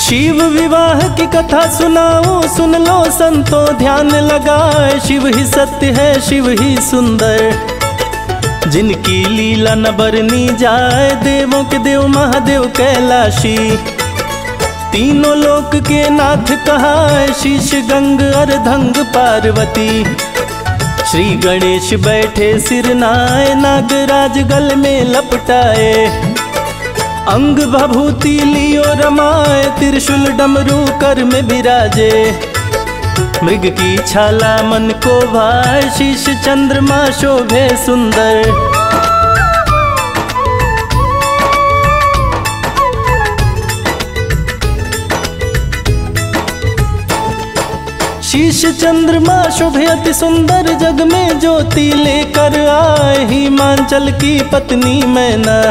शिव विवाह की कथा सुनाऊं, सुन लो संतो ध्यान लगाए। शिव ही सत्य है, शिव ही सुंदर, जिनकी लीला न बरनी जाए। देवों के देव महादेव कैलाशी, तीनों लोक के नाथ कहाए। शीश गंग अर्धंग पार्वती, श्री गणेश बैठे सिर नाए। नागराज गल में लपटाए, अंग भभूति लियो रमाए। त्रिशूल डमरू कर में विराजे, मृग की छाला मन को भाए। शीश चंद्रमा शोभे सुंदर, शीश चंद्रमा शोभे अति सुंदर। जग में ज्योति लेकर आए, हिमांचल की पत्नी मैना।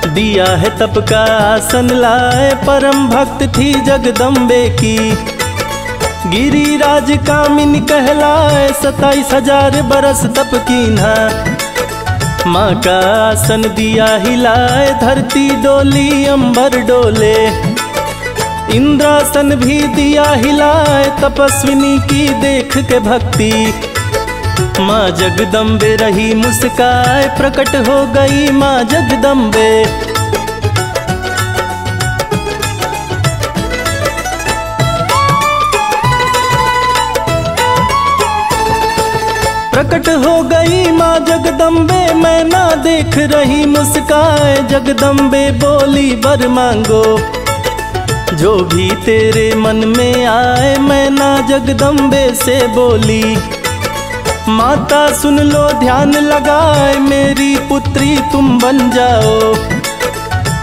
दिया है तप का आसन लाए, परम भक्त थी जगदम्बे की। गिरिराज कामिनी कहलाए, 27,000 बरस तप कीन्हा। माँ का आसन दिया हिलाए, धरती डोली अंबर डोले। इंद्रासन भी दिया हिलाए, तपस्विनी की देख के भक्ति। माँ जगदम्बे रही मुस्काए, प्रकट हो गई माँ जगदम्बे। प्रकट हो गई माँ जगदम्बे, मैं ना देख रही मुस्काए। जगदम्बे बोली वर मांगो, जो भी तेरे मन में आए। मैं ना जगदम्बे से बोली, माता सुन लो ध्यान लगाए। मेरी पुत्री तुम बन जाओ,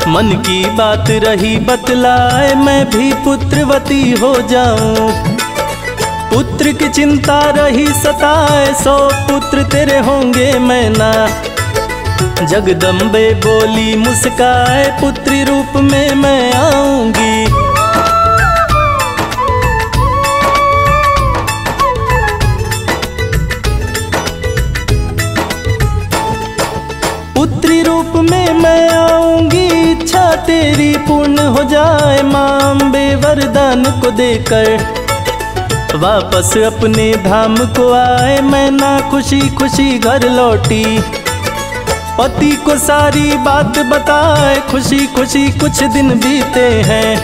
मन की बात रही बतलाए। मैं भी पुत्रवती हो जाऊं, पुत्र की चिंता रही सताए। 100 पुत्र तेरे होंगे मैना। जगदम्बे बोली मुस्काए, पुत्री रूप में मैं आऊंगी। पुत्री रूप में मैं आऊंगी, इच्छा तेरी पूर्ण हो जाए। माँ अम्बे वरदान को देकर वापस अपने धाम को आए। मैं ना खुशी खुशी घर लौटी, पति को सारी बात बताए। खुशी खुशी कुछ दिन बीते हैं,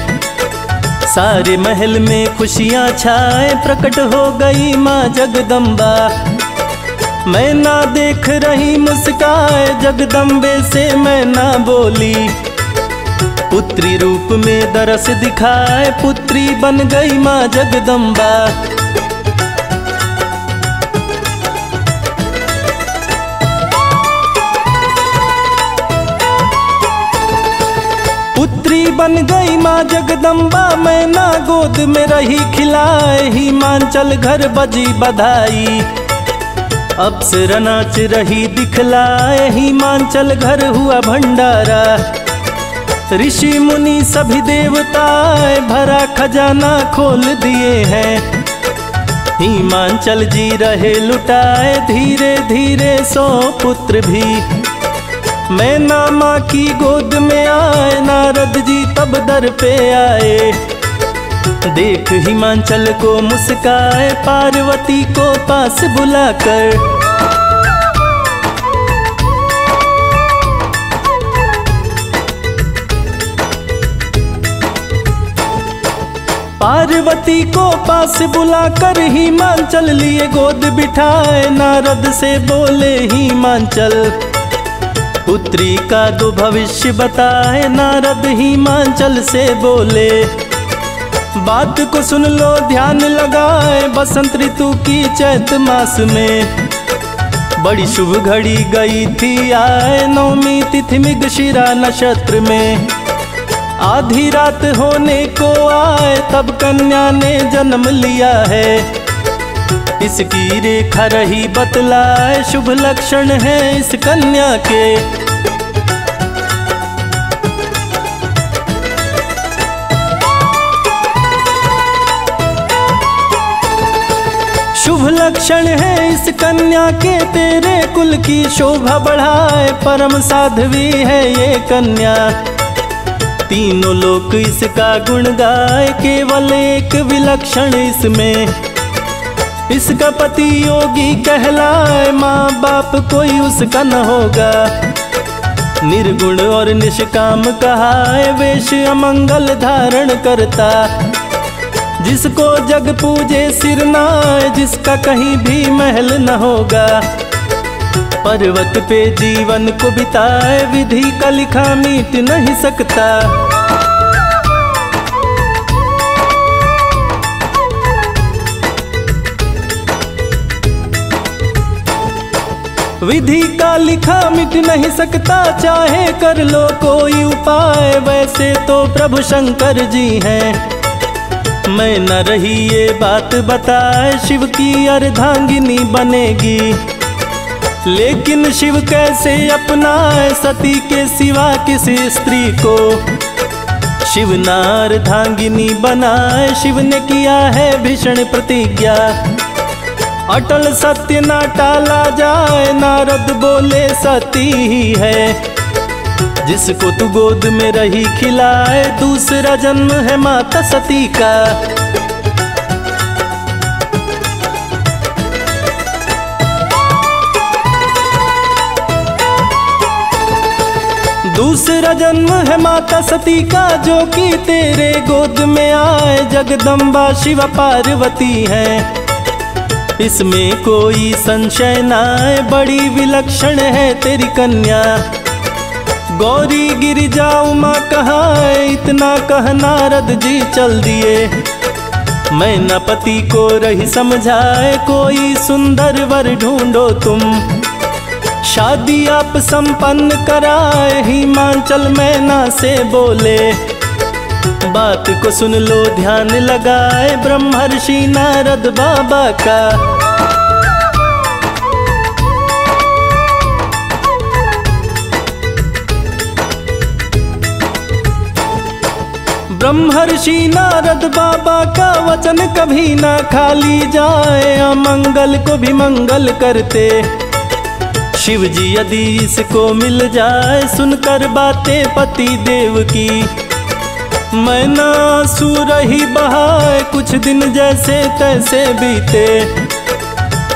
सारे महल में खुशियाँ छाए। प्रकट हो गई माँ जगदम्बा, मैं ना देख रही मुस्काए। जगदम्बे से मैं ना बोली, पुत्री रूप में दरस दिखाए। पुत्री बन गई माँ जगदम्बा। पुत्री बन गई माँ जगदम्बा, मैं ना गोद में रही खिलाए। हिमांचल घर बजी बधाई, अप्सरा नाच रही दिखलाए। हिमांचल घर हुआ भंडारा, ऋषि मुनि सभी देवताएं। भरा खजाना खोल दिए हैं, हिमांचल जी रहे लुटाए। धीरे धीरे 100 पुत्र भी मैना माँ की गोद में आए। नारद जी तब दर पे आए, देख हिमांचल को मुस्काए। पार्वती को पास बुलाकर पार्वती को पास बुलाकर हिमांचल लिए गोद बिठाए। नारद से बोले हिमांचल, पुत्री का दो भविष्य बताए। नारद हिमांचल से बोले, बात को सुन लो ध्यान लगाए। बसंत ऋतु की चैत मास में बड़ी शुभ घड़ी गई थी आए। 9वीं तिथि मृगशिरा नक्षत्र में आधी रात होने को आए। तब कन्या ने जन्म लिया है, इसकी रेखा रही बतलाए। शुभ लक्षण है इस कन्या के, शुभ लक्षण है इस कन्या के। तेरे कुल की शोभा बढ़ाए, परम साध्वी है ये कन्या। तीनों लोक इसका गुण गाए, केवल एक विलक्षण इसमें। इसका पति योगी कहलाए, माँ बाप कोई उसका न होगा। निर्गुण और निष्काम कहाए, वेश अमंगल धारण करता। जिसको जग पूजे सिर नाए, जिसका कहीं भी महल न होगा। पर्वत पे जीवन को बिताए, विधि का लिखा मीट नहीं सकता। विधि का लिखा मिट नहीं सकता, चाहे कर लो कोई उपाय। वैसे तो प्रभु शंकर जी हैं, मैं न रही ये बात बताए। शिव की अर्धांगिनी बनेगी, लेकिन शिव कैसे अपनाए सती के सिवा किसी स्त्री को। शिव न अर्धांगिनी बनाए, शिव ने किया है भीषण प्रतिज्ञा। अटल सत्य ना टाला जाए, नारद बोले सती ही है। जिसको तू गोद में रही खिलाए, दूसरा जन्म है माता सती का। दूसरा जन्म है माता सती का, जो कि तेरे गोद में आए। जगदम्बा शिव पार्वती है, इसमें कोई संशय न आए। बड़ी विलक्षण है तेरी कन्या, गौरी गिरिजा उमा कहाँ। इतना कह नारद जी चल दिए, मैं न पति को रही समझाए। कोई सुंदर वर ढूंढो तुम, शादी आप संपन्न कराए। हिमांचल मैना से बोले, बात को सुन लो ध्यान लगाए। ब्रह्मर्षि नारद बाबा का ब्रह्मर्षि नारद बाबा का वचन कभी ना खाली जाए। अमंगल को भी मंगल करते शिव जी यदि इसको मिल जाए। सुनकर बातें पति देव की, मैं ना आंसू रही बहाए। कुछ दिन जैसे तैसे बीते,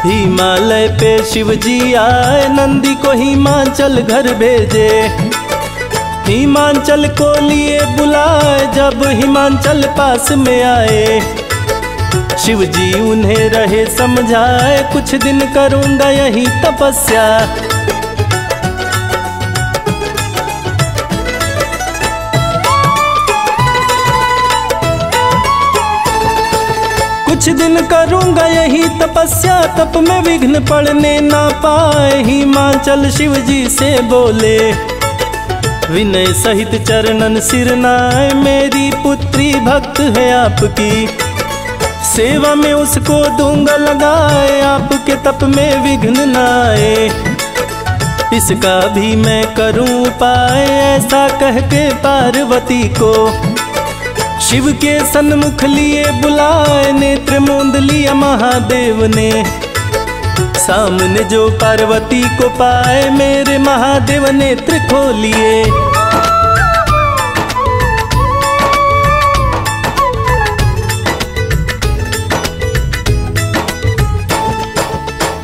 हिमालय पे शिव जी आए। नंदी को हिमांचल घर भेजे, हिमांचल को लिए बुलाए। जब हिमांचल पास में आए, शिव जी उन्हें रहे समझाए। कुछ दिन करूंगा यही तपस्या, कुछ दिन करूंगा यही तपस्या। तप में विघ्न पड़ने ना पाए। हिमांचल शिव जी से बोले, विनय सहित चरणन सिर नाए। मेरी पुत्री भक्त है आपकी, सेवा में उसको दूंगा लगाए। आपके तप में विघ्न न आए, इसका भी मैं करूं उपाय। ऐसा कह के पार्वती को शिव के सन्मुख लिए बुलाए। नेत्र मूंद लिया महादेव ने, सामने जो पार्वती को पाए। मेरे महादेव नेत्र खोलिए,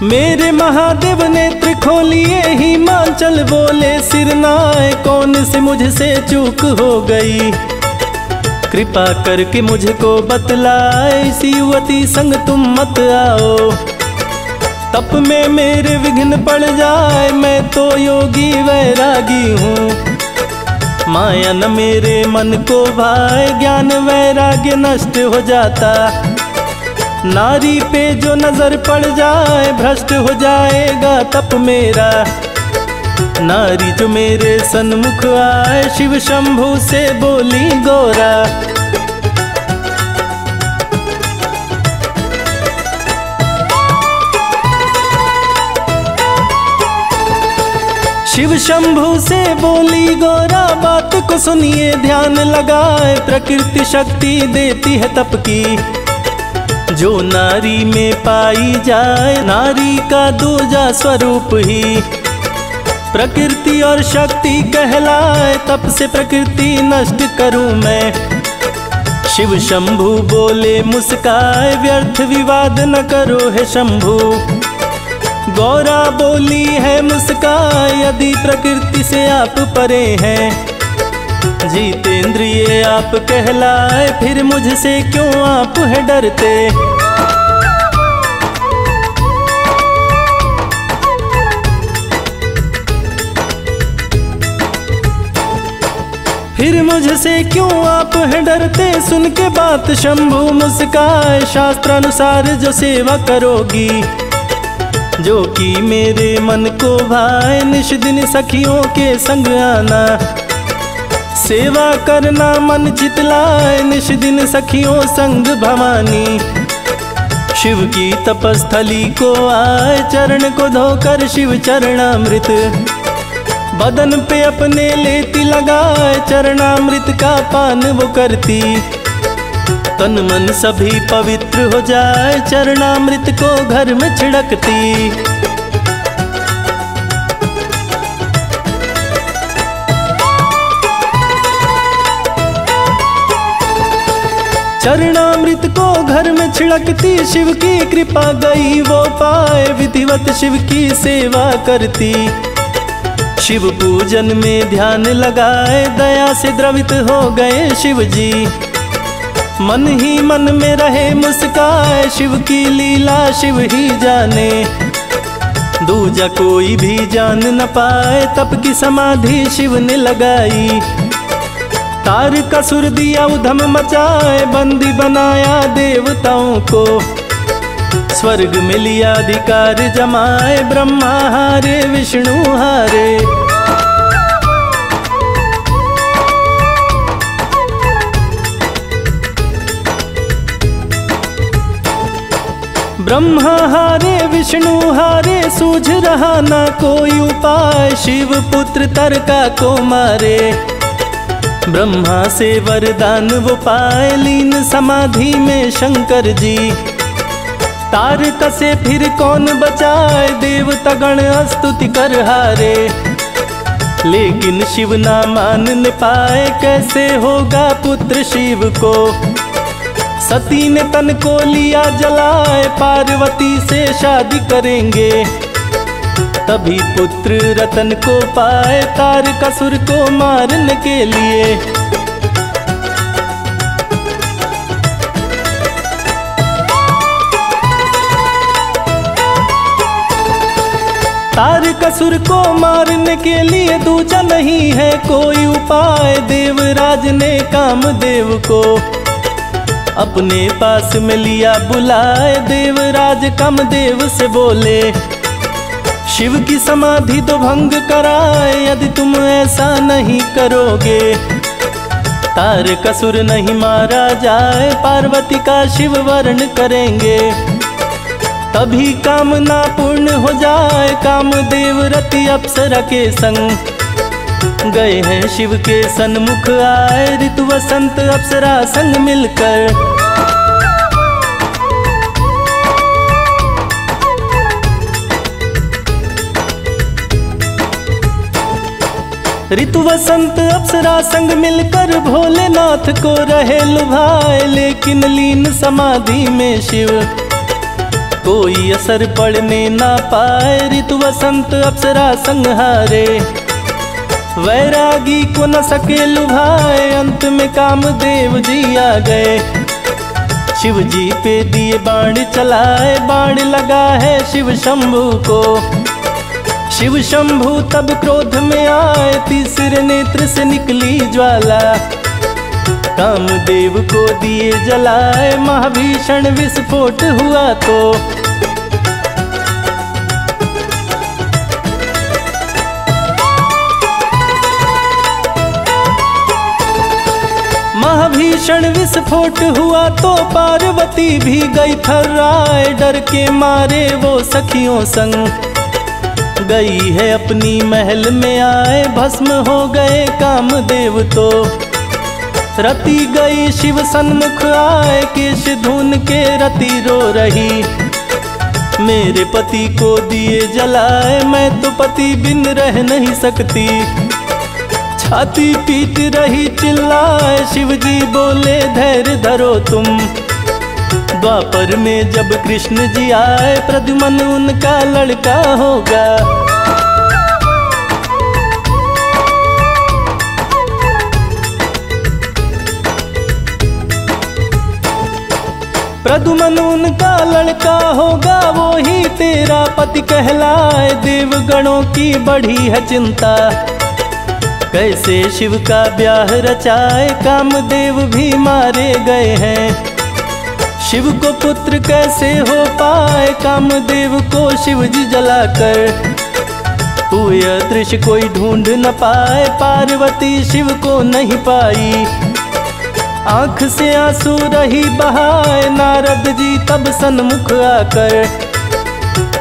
मेरे महादेव नेत्र खोलिए। हिमांचल बोले सिर नाए, कौन सी मुझसे चूक हो गई। कृपा करके मुझको बतलाए, इसी युवती संग तुम मत आओ। तप में मेरे विघ्न पड़ जाए, मैं तो योगी वैरागी हूँ। माया न मेरे मन को भाए, ज्ञान वैराग्य नष्ट हो जाता। नारी पे जो नजर पड़ जाए, भ्रष्ट हो जाएगा तप मेरा। नारी जो मेरे सन्मुख आए, शिव शंभु से बोली गौरा। शिव शंभु से बोली गौरा, बात को सुनिए ध्यान लगाए। प्रकृति शक्ति देती है तप की, जो नारी में पाई जाए। नारी का दूजा स्वरूप ही प्रकृति और शक्ति कहलाए, तप से प्रकृति नष्ट करूं मैं। शिव शंभु बोले मुस्काए, व्यर्थ विवाद न करो है शंभु। गौरा बोली है मुस्काए, यदि प्रकृति से आप परे हैं। जीतेंद्रिय आप कहलाए, फिर मुझसे क्यों आप है डरते। फिर मुझसे क्यों आप है डरते। सुन के बात शंभु मुस्काए, शास्त्रानुसार जो सेवा करोगी, जो कि मेरे मन को भाए, निश दिन सखियों के संग आना। सेवा करना मन चितलाए, निश दिन सखियों संग भवानी। शिव की तपस्थली को आए, चरण को धोकर शिव चरणामृत बदन पे अपने लेती लगाए। चरणामृत का पान वो करती, तन मन सभी पवित्र हो जाए। चरणामृत को घर में छिड़कती। चरणामृत को घर में छिड़कती, शिव की कृपा गई वो पाए। विधिवत शिव की सेवा करती, शिव पूजन में ध्यान लगाए। दया से द्रवित हो गए शिव जी, मन ही मन में रहे मुस्काए। शिव की लीला शिव ही जाने, दूजा कोई भी जान न पाए। तप की समाधि शिव ने लगाई, तार का सुर दिया उधम मचाए। बंदी बनाया देवताओं को, स्वर्ग में लिया अधिकार जमाए। ब्रह्मा हारे विष्णु हारे, ब्रह्मा हारे विष्णु हारे। सूझ रहा ना कोई उपाय, शिव पुत्र तरका को मारे। ब्रह्मा से वरदान वो पाए, लीन समाधि में शंकर जी। तार कसे फिर कौन बचाए, देवता गण स्तुति कर हारे। लेकिन शिव ना मान पाए, कैसे होगा पुत्र शिव को। सती ने तन को लिया जलाए, पार्वती से शादी करेंगे, तभी पुत्र रतन को पाए। तारकासुर को मारने के लिए तारकासुर को मारने के लिए दूजा नहीं है कोई उपाय। देवराज ने कामदेव को अपने पास में लिया बुलाए। देवराज कामदेव से बोले, शिव की समाधि तो भंग कराए। यदि तुम ऐसा नहीं करोगे, तारकासुर नहीं मारा जाए। पार्वती का शिव वर्ण करेंगे, तभी कामना पूर्ण हो जाए। कामदेव रति अप्सरा के संग गए हैं शिव के सन्मुख आए। ऋतु वसंत अप्सरा संग मिलकर ऋतु वसंत अप्सरा संग मिलकर भोलेनाथ को रहे लुभाए। लेकिन लीन समाधि में शिव कोई असर पड़ने ना पाए। ऋतु वसंत अप्सरा संग हारे, वैरागी को न सके लुभाए। अंत में कामदेव जी आ गए, शिव जी पे दिए बाण चलाए। बाण लगा है शिव शंभु को, शिव शंभु तब क्रोध में आए। तीसरे नेत्र से निकली ज्वाला, कामदेव को दिए जलाए। महाभीषण विस्फोट हुआ तो महाभीषण विस्फोट हुआ तो पार्वती भी गई थर्राए। डर के मारे वो सखियों संग गई है अपनी महल में आए। भस्म हो गए कामदेव तो रति गई शिव सन्मुख आए। केश धून के रति रो रही, मेरे पति को दिए जलाए, मैं तो पति बिन रह नहीं सकती। छाती पीट रही चिल्लाए, शिव जी बोले धैर्य धरो तुम। द्वापर में जब कृष्ण जी आए, प्रद्युम्न उनका लड़का होगा। प्रद्युम्न उनका लड़का होगा, वो ही तेरा पति कहलाए। देवगणों की बढ़ी है चिंता, कैसे शिव का ब्याह रचाए। कामदेव भी मारे गए हैं, शिव को पुत्र कैसे हो पाए। कामदेव को शिव जी जलाकर पूय दृश्य कोई ढूंढ न पाए। पार्वती शिव को नहीं पाई, आंख से आंसू रही बहाए। नारद जी तब सन्मुख आकर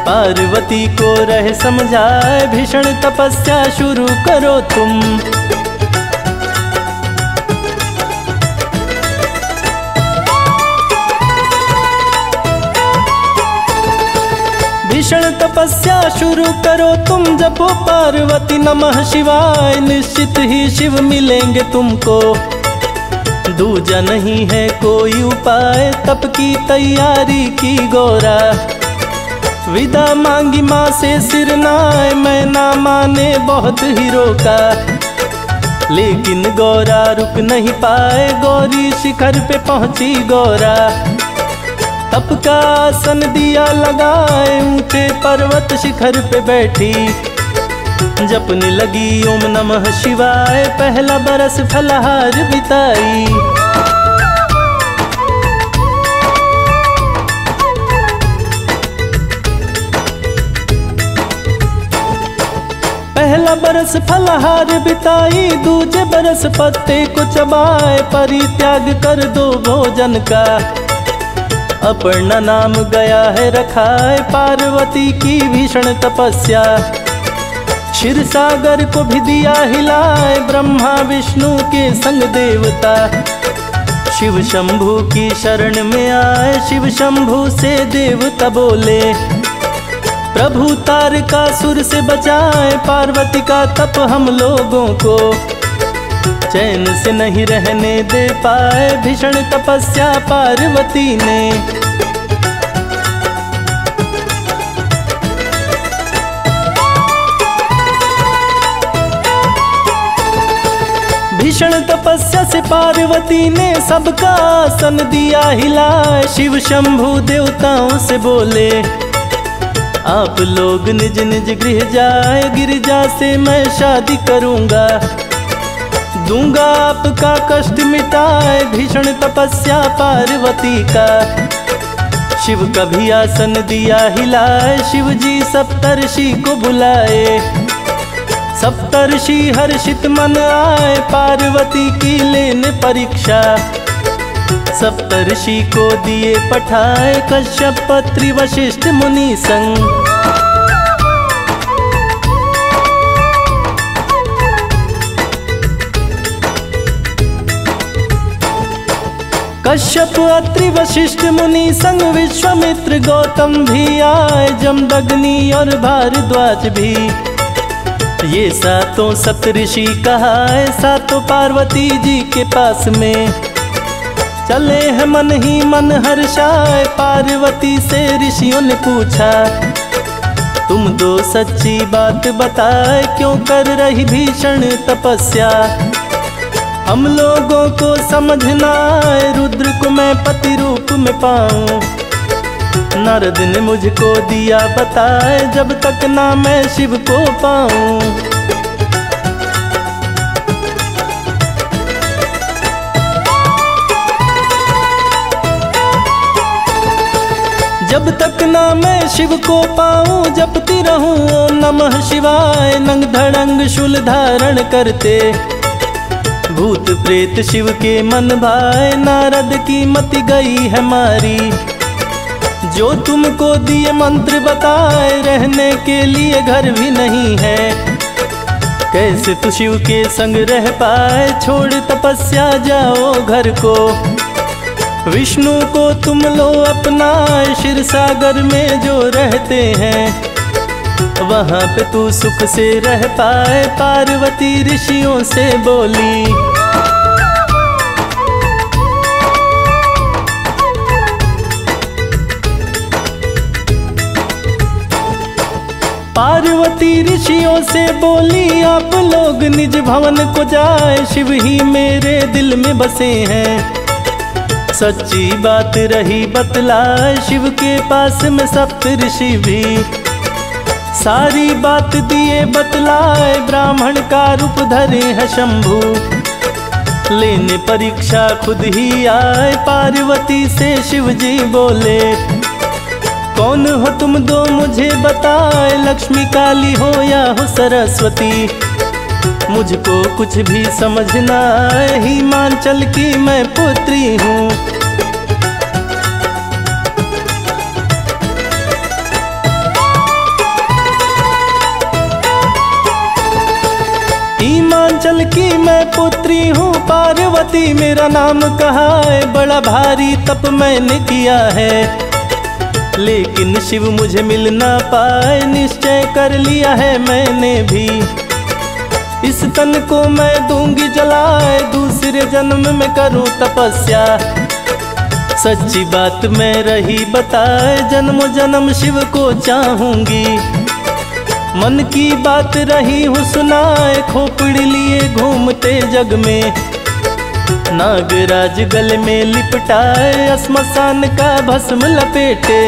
पार्वती को रह समझाए। भीषण तपस्या शुरू करो तुम। भीषण तपस्या शुरू करो तुम, जपो पार्वती नमः शिवाय। निश्चित ही शिव मिलेंगे तुमको, दूजा नहीं है कोई उपाय। तप की तैयारी की गौरा, विदा मांगी माँ से सिर नाए। मैं ना माने बहुत ही रोका, लेकिन गौरा रुक नहीं पाए। गौरी शिखर पे पहुंची गौरा, तप का आसन दिया लगाए। ऊंचे पर्वत शिखर पे बैठी, जपने लगी ओम नमः शिवाय। पहला बरस फलहार बिताई, पहला बरस फलहार बिताई। दूजे बरस पत्ते को चबाए, परित्याग कर दो भोजन का। अपर्णा नाम गया है रखाए, पार्वती की भीषण तपस्या। क्षीर सागर को भी दिया हिलाए, ब्रह्मा विष्णु के संग देवता। शिव शंभु की शरण में आए, शिव शंभु से देवता बोले प्रभु तारकासुर से बचाए। पार्वती का तप हम लोगों को चैन से नहीं रहने दे पाए। भीषण तपस्या पार्वती ने, भीषण तपस्या से पार्वती ने सबका आसन दिया हिलाए। शिव शंभु देवताओं से बोले आप लोग निज निज गृह जाए। गिरिजा से मैं शादी करूंगा, दूंगा आपका कष्ट मिटाए। भीषण तपस्या पार्वती का, शिव का भी आसन दिया हिलाए। शिव जी सप्तर्षि को बुलाए, सप्तर्षि हर्षित मन आए। पार्वती की लेने परीक्षा, सप्तर्षि को दिए पठाए। कश्यप पत्री वशिष्ठ मुनि संग, कश्यप अत्रि वशिष्ठ मुनि संग। विश्वामित्र गौतम भी आए, जमदग्नि और भारद्वाज भी। ये सातों सप्तऋषि कहाए, सातों पार्वती जी के पास में चले हैं मन ही मन हर्षाए। पार्वती से ऋषियों ने पूछा तुम दो सच्ची बात बताए, क्यों कर रही भीषण तपस्या। हम लोगों को समझना आए, रुद्र को मैं पति रूप में पाऊं। नारद ने मुझको दिया बताए, जब तक ना मैं शिव को पाऊं। जब तक ना मैं शिव को पाऊं, जपती रहूं ओम नमः शिवाय। नंग धड़ंग शूल धारण करते, भूत प्रेत शिव के मन भाए। नारद की मति गई है मारी, जो तुमको दिए मंत्र बताए। रहने के लिए घर भी नहीं है, कैसे तू शिव के संग रह पाए। छोड़ तपस्या जाओ घर को, विष्णु को तुम लो अपना, क्षीर सागर में जो रहते हैं वहाँ पे तू सुख से रह पाए। पार्वती ऋषियों से बोली, पार्वती ऋषियों से बोली, आप लोग निज भवन को जाए, शिव ही मेरे दिल में बसे हैं। सच्ची बात रही बतलाए, शिव के पास में सप्त ऋषि भी सारी बात दिए बतलाए। ब्राह्मण का रूप धरे है शंभु, लेने परीक्षा खुद ही आए। पार्वती से शिव जी बोले, कौन हो तुम दो मुझे बताए, लक्ष्मी काली हो या हो सरस्वती, मुझको कुछ भी समझ ना आए। हिमांचल की मैं पुत्री हूँ। हिमांचल की मैं पुत्री हूँ, पार्वती मेरा नाम कहा है। बड़ा भारी तप मैंने किया है, लेकिन शिव मुझे मिल ना पाए। निश्चय कर लिया है मैंने भी, इस तन को मैं दूंगी जलाए। दूसरे जन्म में करूं तपस्या, सच्ची बात मैं रही बताए। जन्म जन्म शिव को चाहूंगी, मन की बात रही हूँ सुनाए। खोपड़ी लिए घूमते जग में, नागराज गले में लिपटाए। श्मशान का भस्म लपेटे,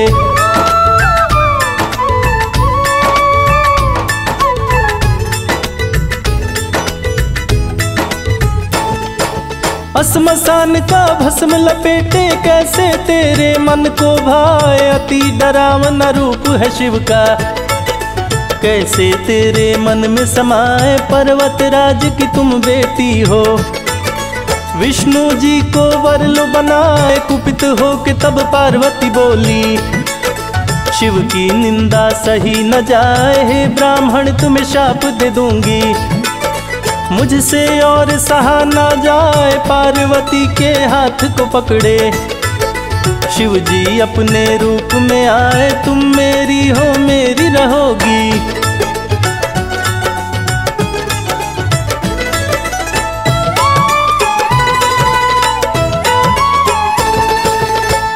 श्मशान का भस्म लपेटे। कैसे तेरे मन को भाए, अति डरावना रूप है शिव का। कैसे तेरे मन में समाए, पर्वत राज की तुम बेटी हो। विष्णु जी को वर लो बनाए, कुपित हो के तब पार्वती बोली, शिव की निंदा सही न जाए। हे ब्राह्मण तुम्हें शाप दे दूंगी, मुझसे और सहा ना जाए। पार्वती के हाथ को पकड़े शिव जी अपने रूप में आए। तुम मेरी हो मेरी रहोगी,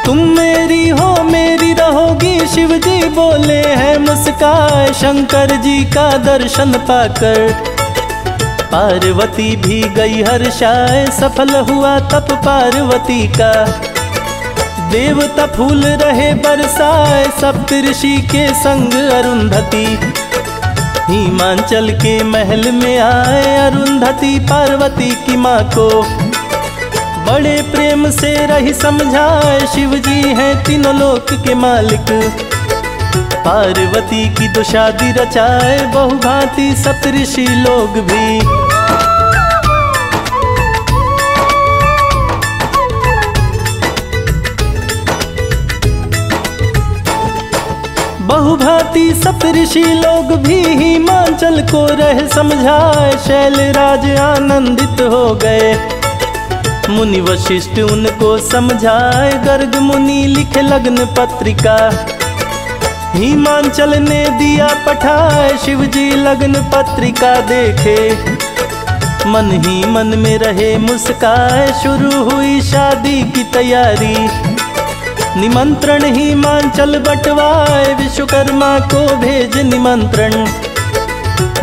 तुम मेरी हो मेरी रहोगी। शिव जी बोले हैं मुस्काए, शंकर जी का दर्शन पाकर पार्वती भी गई हर्षाए। सफल हुआ तप पार्वती का, देवता फूल रहे बरसाए। सप्तऋषि के संग अरुंधति हिमांचल के महल में आए। अरुंधति पार्वती की माँ को बड़े प्रेम से रही समझाए। शिव जी हैं तीनों लोक के मालिक, पार्वती की तो शादी रचाए। बहुभांति सप्तऋषि लोग भी बहुभांति सप्तऋषि लोग भी हिमांचल को रह समझाए। शैलराज आनंदित हो गए, मुनि वशिष्ठ उनको समझाए। गर्ग मुनि लिखे लग्न पत्रिका, हिमांचल ने दिया पठाए। शिव जी लग्न पत्रिका देखे, मन ही मन में रहे मुस्काए। शुरू हुई शादी की तैयारी, निमंत्रण हिमांचल बंटवाए। विश्वकर्मा को भेज निमंत्रण,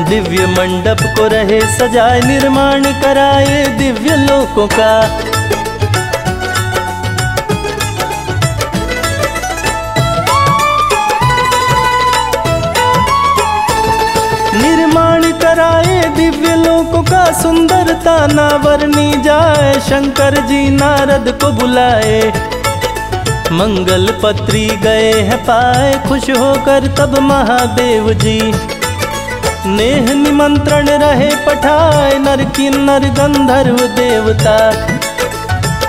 दिव्य मंडप को रहे सजाए। निर्माण कराए दिव्य लोकों का, निर्माण कराए दिव्य लोकों का। सुंदरता ना वर्णी जाए, शंकर जी नारद को बुलाए। मंगल पत्री गए हैं पाए, खुश होकर तब महादेव जी नेह निमंत्रण रहे पठाए। नर किन्नर गंधर्व देवता,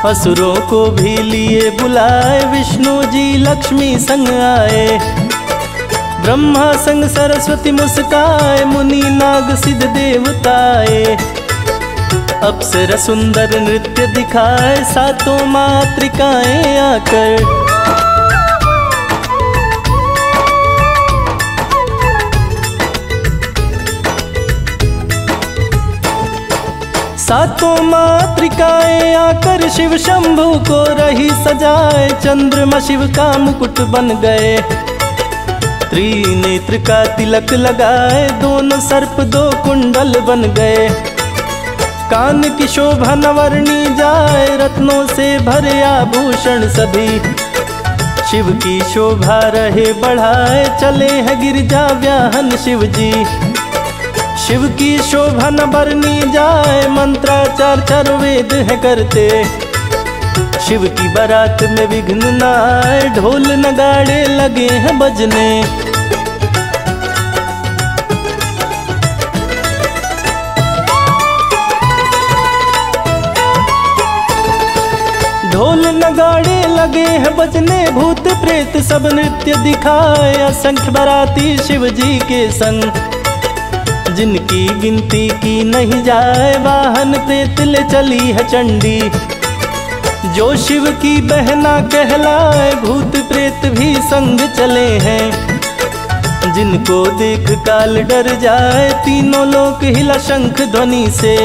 असुरों को भी लिए बुलाए। विष्णु जी लक्ष्मी संग आए, ब्रह्मा संग सरस्वती मुस्काए। मुनि नाग सिद्ध देवताए, अप्सरा सुंदर नृत्य दिखाए सातों मातृकाएं आकर। सातों मातृकाएं आकर शिव शंभू को रही सजाए, चंद्रमा शिव का मुकुट बन गए। त्रिनेत्र का तिलक लगाए, दोनों सर्प दो कुंडल बन गए। कान की शोभा नवर्णी जाए, रत्नों से भरे आभूषण सभी। शिव की शोभा रहे बढ़ाए, चले हैं गिरजा व्याहन शिव जी। शिव की शोभा न बरनी जाए, मंत्राचार चार वेद है करते। शिव की बारात में विघ्न न आए, ढोल नगाड़े लगे हैं बजने। ढोल नगाड़े लगे हैं बजने, भूत प्रेत सब नृत्य दिखाए। असंख्य बाराती शिव जी के संग, जिनकी गिनती की नहीं जाए। वाहन प्रेत ले चली है चंडी, जो शिव की बहना कहलाए। भूत प्रेत भी संग चले हैं, जिनको देख काल डर जाए। तीनों लोक हिला शंख ध्वनि से,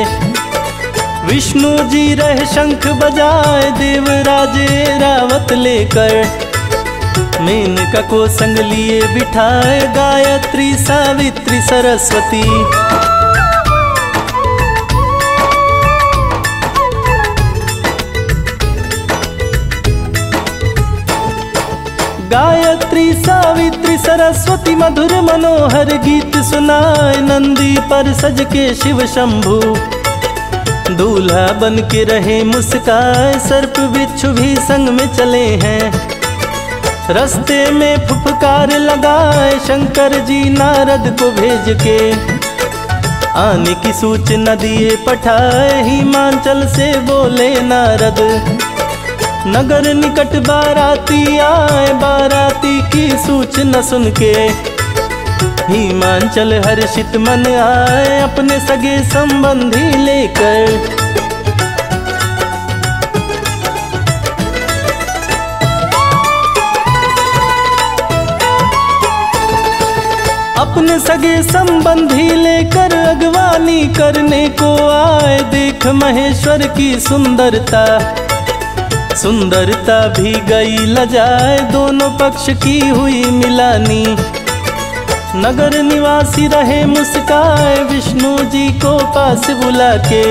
विष्णु जी रहे शंख बजाए। देवराज रावत लेकर, मेनका को संग लिए बिठाए। गायत्री सावित्री सरस्वती, गायत्री सावित्री सरस्वती मधुर मनोहर गीत सुनाए। नंदी पर सज के शिव शंभू, दूल्हा बन के रहे मुस्काए। सर्प बिच्छू भी संग में चले हैं, रस्ते में फुफकार लगाए। शंकर जी नारद को भेज के, आने की सूचना दिए पठाए। हिमाचल से बोले नारद, नगर निकट बाराती आए। बाराती की सूचना सुन के, हिमाचल हर्षित मन आए। अपने सगे संबंधी लेकर, अपने सगे संबंधी लेकर अगवानी करने को आए। देख महेश्वर की सुंदरता, सुंदरता भी गई लजाए। दोनों पक्ष की हुई मिलानी, नगर निवासी रहे मुस्काए। विष्णु जी को पास बुला के,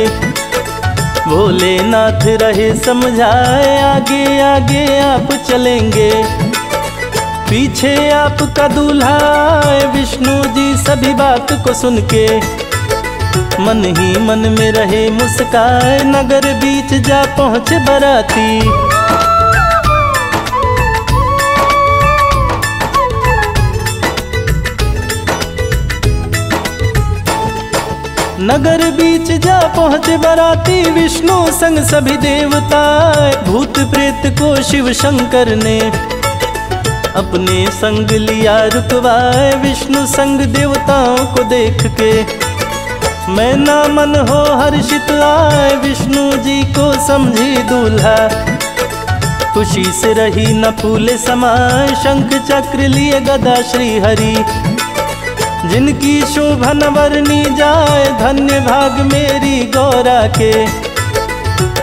भोलेनाथ रहे समझाए। आगे आगे आप चलेंगे, पीछे आपका दूल्हा आए। विष्णु जी सभी बात को सुन के, मन ही मन में रहे मुस्काए। नगर बीच जा पहुँचे बाराती, नगर बीच जा पहुँचे बाराती। विष्णु संग सभी देवता, भूत प्रेत को शिव शंकर ने अपने संग लिया रुकवाए। विष्णु संग देवताओं को देख के, मैं ना मन हो हर्षित आए। विष्णु जी को समझी दूल्हा, खुशी से रही न फूले समाए। शंख चक्र लिए गदा श्री हरि, जिनकी शोभा न वर्णी जाए। धन्य भाग मेरी गौरा के,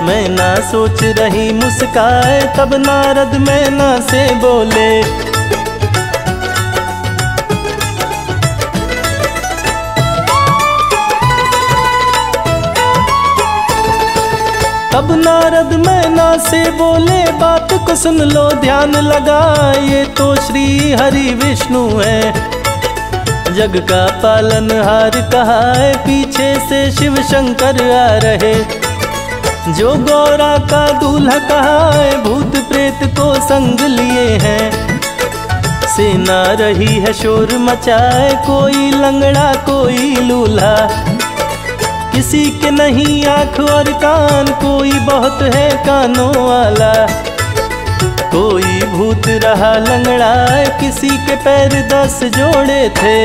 मैं ना सोच रही मुस्काए। तब नारद मैना से बोले, तब नारद मैना से बोले, बात को सुन लो ध्यान लगाए। ये तो श्री हरि विष्णु है, जग का पालनहार कहा है। पीछे से शिव शंकर आ रहे, जो गौरा का दूल्हा कहा है। भूत प्रेत को संग लिए हैं, सेना रही है शोर मचाए। कोई लंगड़ा कोई लूल्हा, किसी के नहीं आँख और कान। कोई बहुत है कानों वाला, कोई भूत रहा लंगड़ा। किसी के पैर 10 जोड़े थे,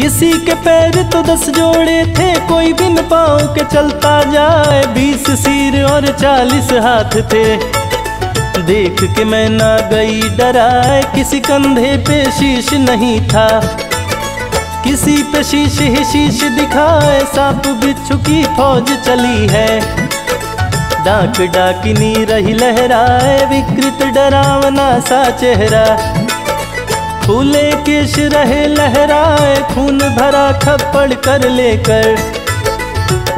किसी के पैर तो 10 जोड़े थे, कोई बिन पाँव के चलता जाए। 20 सिर और 40 हाथ थे, देख के मैं ना गई डराए। किसी कंधे पे शीश नहीं था, किसी पे शीश ही शीश दिखाए। सांप बिच्छू की फौज चली है, डाक डाकिनी रही लहराए। विकृत डरावना सा चेहरा, फूले केश रहे लहराए। खून भरा खप्पड़ कर लेकर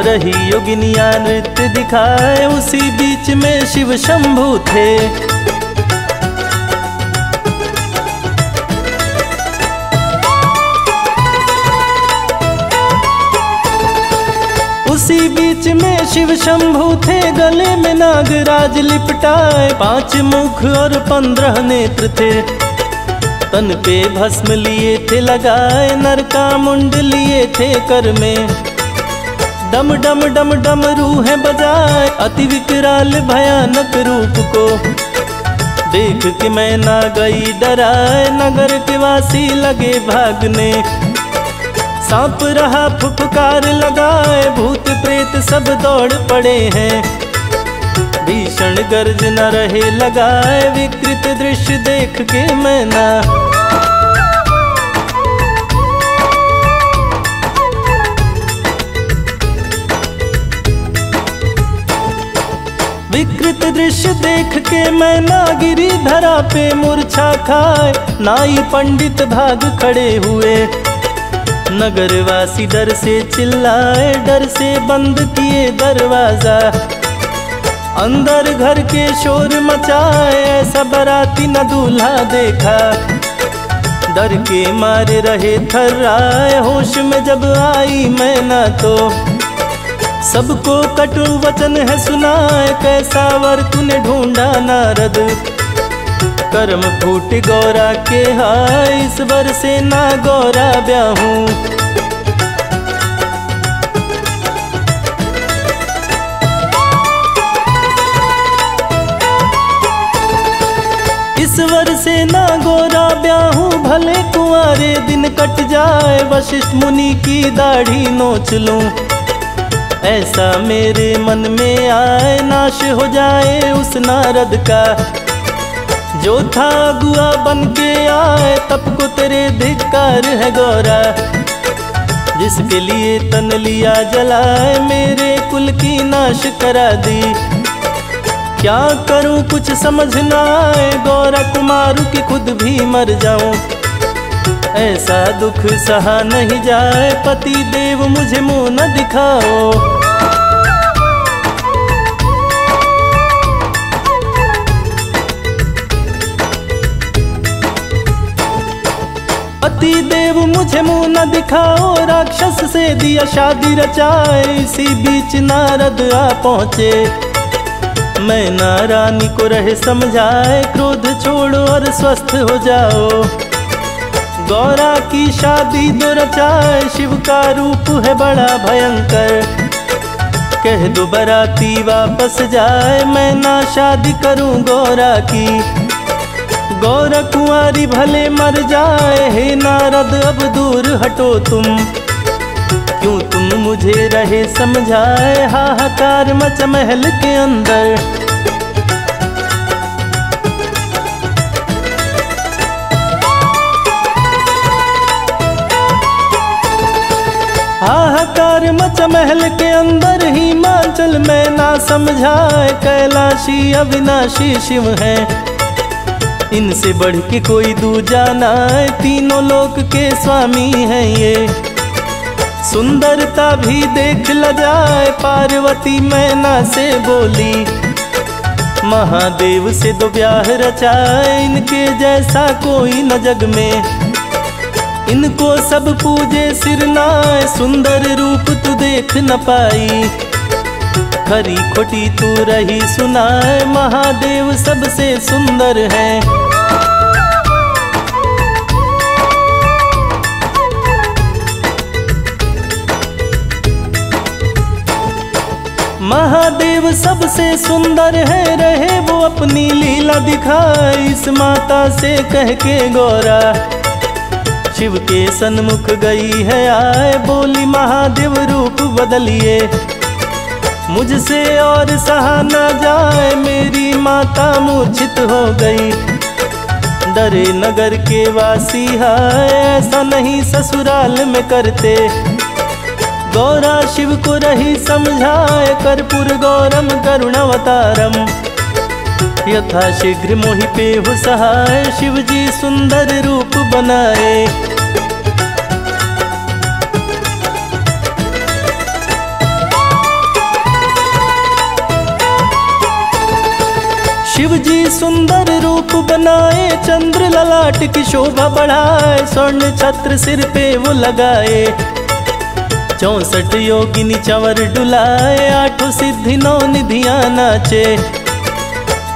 रही योगिनिया नृत्य दिखाए। उसी बीच में शिव शंभू थे, उसी बीच में शिव शंभू थे। गले में नागराज लिपटाए, 5 मुख और 15 नेत्र थे। तन पे भस्म लिए थे लगाए, नर का मुंड लिए थे कर में। डम डम डम डम रूहें बजाए, अति विकराल भयानक रूप को देख के मैं ना गई डराए। नगर के वासी लगे भागने, सांप रहा फुफकार लगाए। भूत प्रेत सब दौड़ पड़े हैं, भीषण गर्जना रहे लगाए। विकृत दृश्य देख के मैं ना विकृत दृश्य देख के मैं ना गिरी धरा पे मूर्छा खाए। नाई पंडित भाग खड़े हुए, नगरवासी डर से चिल्लाए। डर से बंद किए दरवाजा, अंदर घर के शोर मचाए। ऐसा बाराती न दूल्हा देखा, डर के मारे रहे थर्राए। होश में जब आई मैं ना तो सबको कटु वचन है सुनाए। कैसा वर तूने ढूंढा नारद, कर्म फूट गौरा के हाय। इस वर से ना गौरा ब्याहूं, इस वर से ना गोरा ब्याहूं। भले कुंवारे दिन कट जाए, वशिष्ठ मुनि की दाढ़ी नोच लूं। ऐसा मेरे मन में आए, नाश हो जाए उस नारद का जो था अगुआ बन के आए। तब को तेरे धिक्कार है गौरा, जिसके लिए तन लिया जलाए। मेरे कुल की नाश करा दी, क्या करूं कुछ समझ ना आए। गौरा कुमार की खुद भी मर जाऊं, ऐसा दुख सहा नहीं जाए। पति देव मुझे मुंह न दिखाओ, पति देव मुझे मुंह न दिखाओ। राक्षस से दिया शादी रचाए, इसी बीच नारद आ पहुँचे। मैं नारानी को रहे समझाए, क्रोध छोड़ो और स्वस्थ हो जाओ। गौरा की शादी दो रचाए, शिव का रूप है बड़ा भयंकर। कह दो बराती वापस जाए, मैं ना शादी करूं गौरा की। गौरा कुंवारी भले मर जाए, हे नारद अब दूर हटो तुम। क्यों तुम मुझे रहे समझाए, हाहाकार मच महल के अंदर। हाहाकार मच महल के अंदर, हिमाचल में ना समझाए। कैलाशी अविनाशी शिव है, इनसे बढ़ के कोई दूजा ना है। तीनों लोक के स्वामी हैं ये, सुंदरता भी देख ल जाए। पार्वती मैना से बोली, महादेव से दो ब्याह रचाए। इनके जैसा कोई न जग में, इनको सब पूजे सिर नाए। सुंदर रूप तू देख न पाई, खरी खोटी तू रही सुनाए। महादेव सबसे सुंदर है, महादेव सबसे सुंदर है। रहे वो अपनी लीला दिखाए, इस माता से कह के गौरा शिव के सन्मुख गई है आए, बोली महादेव रूप बदलिए। मुझसे और सहा न जाए, मेरी माता मूर्छित हो गई। डरे नगर के वासी हाय, ऐसा नहीं ससुराल में करते। गौरा शिव को रही समझाए, कर्पूर गौरम करुणावतारम। यथा शीघ्र मोहि पेहु सहाय, शिव जी सुंदर रूप बनाए। शिव जी सुंदर रूप बनाए, चंद्र ललाट की शोभा बढ़ाए। स्वर्ण छत्र सिर पे वो लगाए, 64 योगिनी चंवर डुलाए। 8 सिद्धि 9 निधियां नाचे,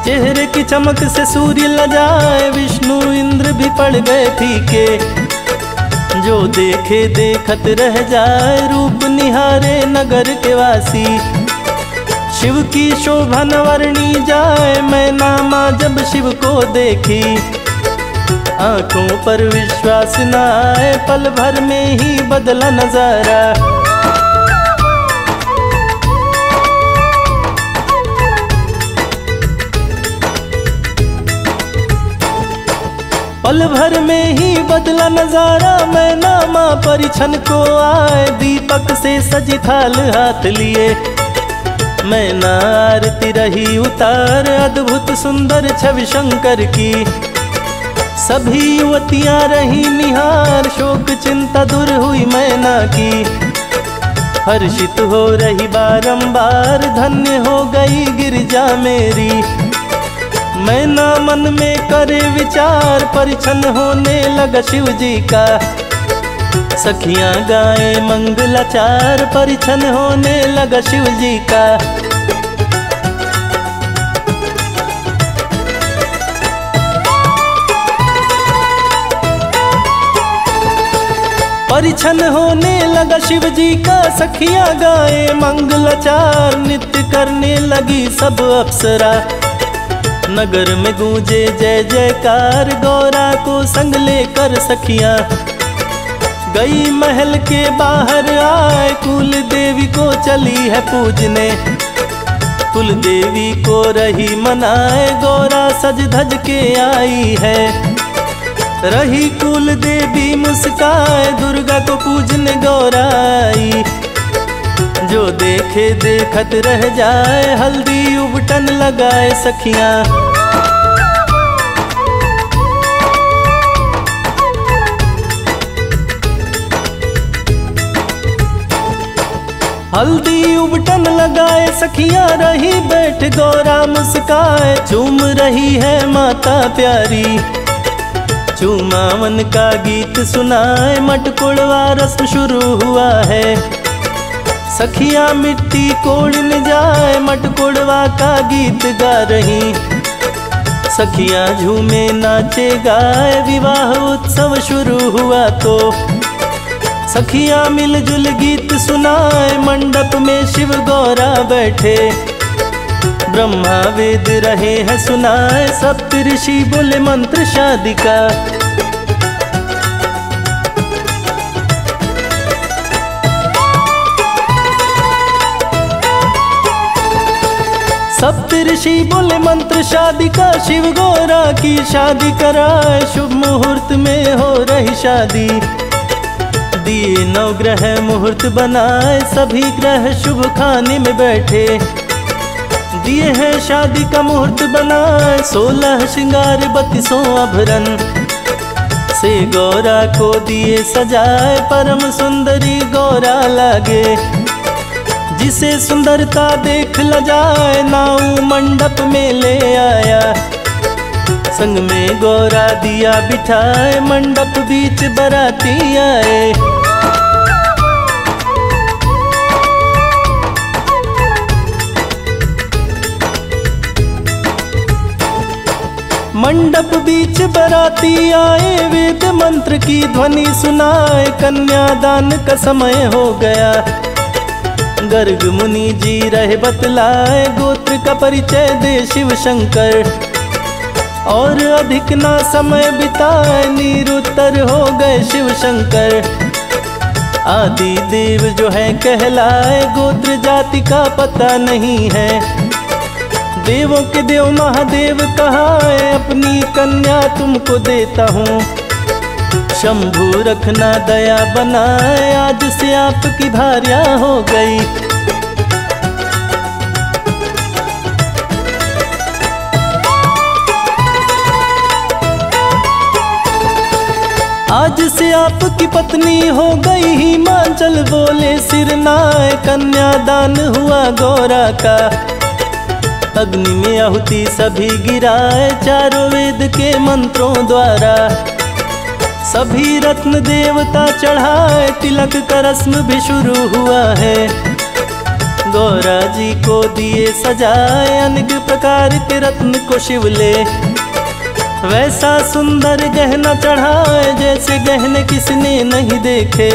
चेहरे की चमक से सूर्य लजाए। विष्णु इंद्र भी पड़ गए फीके, जो देखे देखत रह जाए। रूप निहारे नगर के वासी, शिव की शोभा न वर्णी जाए। मैं नामा जब शिव को देखी, आंखों पर विश्वास न आए। पल भर में ही बदला नजारा, पल भर में ही बदला नजारा। मैं नामा परिछन को आए, दीपक से सजी थाल हाथ लिए। मैं ना आरती रही उतार, अद्भुत सुंदर छवि शंकर की। सभी युवतियां रही निहार, शोक चिंता दूर हुई मैना की। हर्षित हो रही बारंबार, धन्य हो गई गिरिजा मेरी। मैना मन में करे विचार, परिछन होने लगा शिव जी का। सखियां गाए मंगलाचार, परिछन होने लगा शिव जी का। परिछन होने लगा शिव जी का, सखियां गाए मंगलाचार। नित्य करने लगी सब अप्सरा, नगर में गूंजे जय जयकार। गौरा को संग लेकर सखियां गई महल के बाहर आए। कुल देवी को चली है पूजने, कुल देवी को रही मनाए। गौरा सज धज के आई है, रही कुल देवी मुस्काए। दुर्गा को पूजने गौरा आई, जो देखे देखत रह जाए। हल्दी उबटन लगाए सखियां, हल्दी उबटन लगाए सखियां। रही बैठ गौरा मुस्काए, चूम रही है माता प्यारी। चूमावन का गीत सुनाए, मटकुड़वा रस्म शुरू हुआ है। सखियां मिट्टी कोड़ने जाए, मटकुड़वा का गीत गा रही। सखियां झूमे नाचे गाए, विवाह उत्सव शुरू हुआ तो। सखियां मिलजुल गीत सुनाए, मंडप में शिव गौरा बैठे। ब्रह्मा वेद रहे हैं सुनाए, सप्त ऋषि बोले मंत्र शादी का। सप्त ऋषि बोले मंत्र शादी का। शिव गौरा की शादी कराए, शुभ मुहूर्त में हो रही शादी। दिए 9 ग्रह मुहूर्त बनाए, सभी ग्रह शुभ खाने में बैठे। दिए हैं शादी का मुहूर्त बनाए, 16 श्रृंगार 32 आभरण से गौरा को दिए सजाए। परम सुंदरी गौरा लागे, जिसे सुंदरता देख ल जाए। नाऊ मंडप में ले आया, संग में गौरा दिया बिठाए। मंडप बीच बराती आए, मंडप बीच बराती आए। वेद मंत्र की ध्वनि सुनाए, कन्यादान का समय हो गया। गर्ग मुनि जी रहे बतलाए, गोत्र का परिचय दे शिव शंकर। और अधिक ना समय बिताए निरुत्तर हो गए शिव शंकर। आदि देव जो है कहलाए गोत्र जाति का पता नहीं है। देवों के देव महादेव कहाए अपनी कन्या तुमको देता हूँ। शंभु रखना दया बनाए आज से आपकी भार्या हो गई। आज से आपकी पत्नी हो गई। हिमाचल बोले सिरनाए कन्यादान हुआ गौरा का। अग्नि में आहुति सभी गिराए चारों वेद के मंत्रों द्वारा। सभी रत्न देवता चढ़ाए तिलक का रस्म भी शुरू हुआ है। गौरा जी को दिए सजाए अनेक प्रकार के रत्न को शिवले। वैसा सुंदर गहना चढ़ाए जैसे गहने किसने नहीं देखे।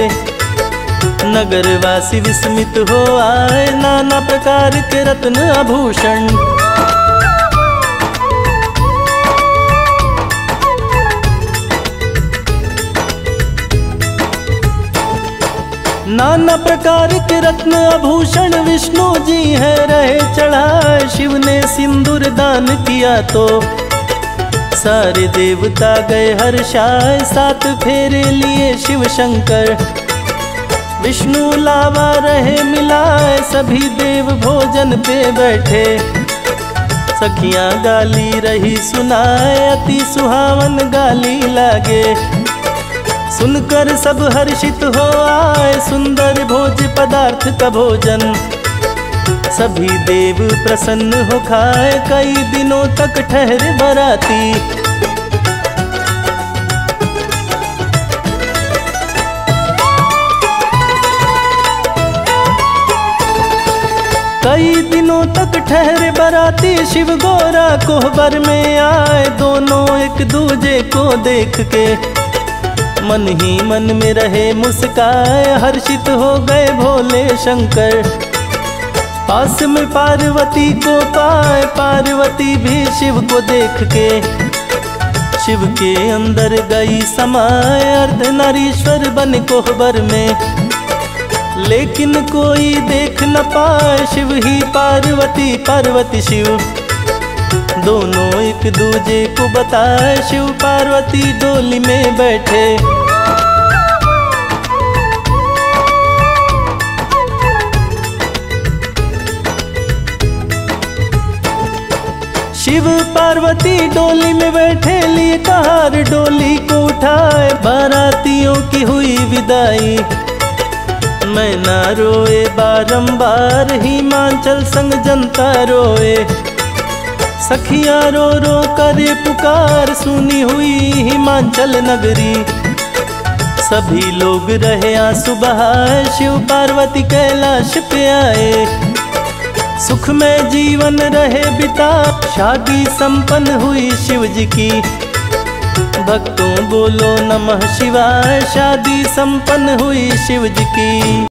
नगरवासी विस्मित हो आए नाना प्रकार के रत्न आभूषण। नाना प्रकार के रत्न आभूषण विष्णु जी है रहे चढ़ाए। शिव ने सिंदूर दान किया तो सारे देवता गए हर्षाए। 7 फेरे लिए शिव शंकर। विष्णु लावा रहे मिलाए सभी देव भोजन पे बैठे। सखियां गाली रही सुनाए अति सुहावन गाली लागे। सुनकर सब हर्षित हो आए सुंदर भोज पदार्थ का भोजन। सभी देव प्रसन्न हो खाए कई दिनों तक ठहरे बराती। कई दिनों तक ठहरे बराती शिव गौरा कोहबर में आए। दोनों एक दूजे को देख के मन ही मन में रहे मुस्काए। हर्षित हो गए भोले शंकर। पास में पार्वती को पाए पार्वती भी शिव को देख के शिव के अंदर गई समाए। अर्धनारीश्वर बने कोहबर में लेकिन कोई देख न पाए। शिव ही पार्वती पार्वती शिव दोनों एक दूजे को बताए। शिव पार्वती डोली में बैठे। शिव पार्वती डोली में बैठे लिए कहार डोली को उठाए। बारातियों की हुई विदाई। मैं ना रोए बारंबार हिमाचल संग जनता रोए। सखियां रो रो करे पुकार सुनी हुई हिमाचल नगरी। सभी लोग रहे आंसू बहाए। शिव पार्वती कैलाश पे आए। सुख में जीवन रहे बिता शादी संपन्न हुई शिव जी की। भक्तों बोलो नमः शिवाय शादी संपन्न हुई शिव जी की।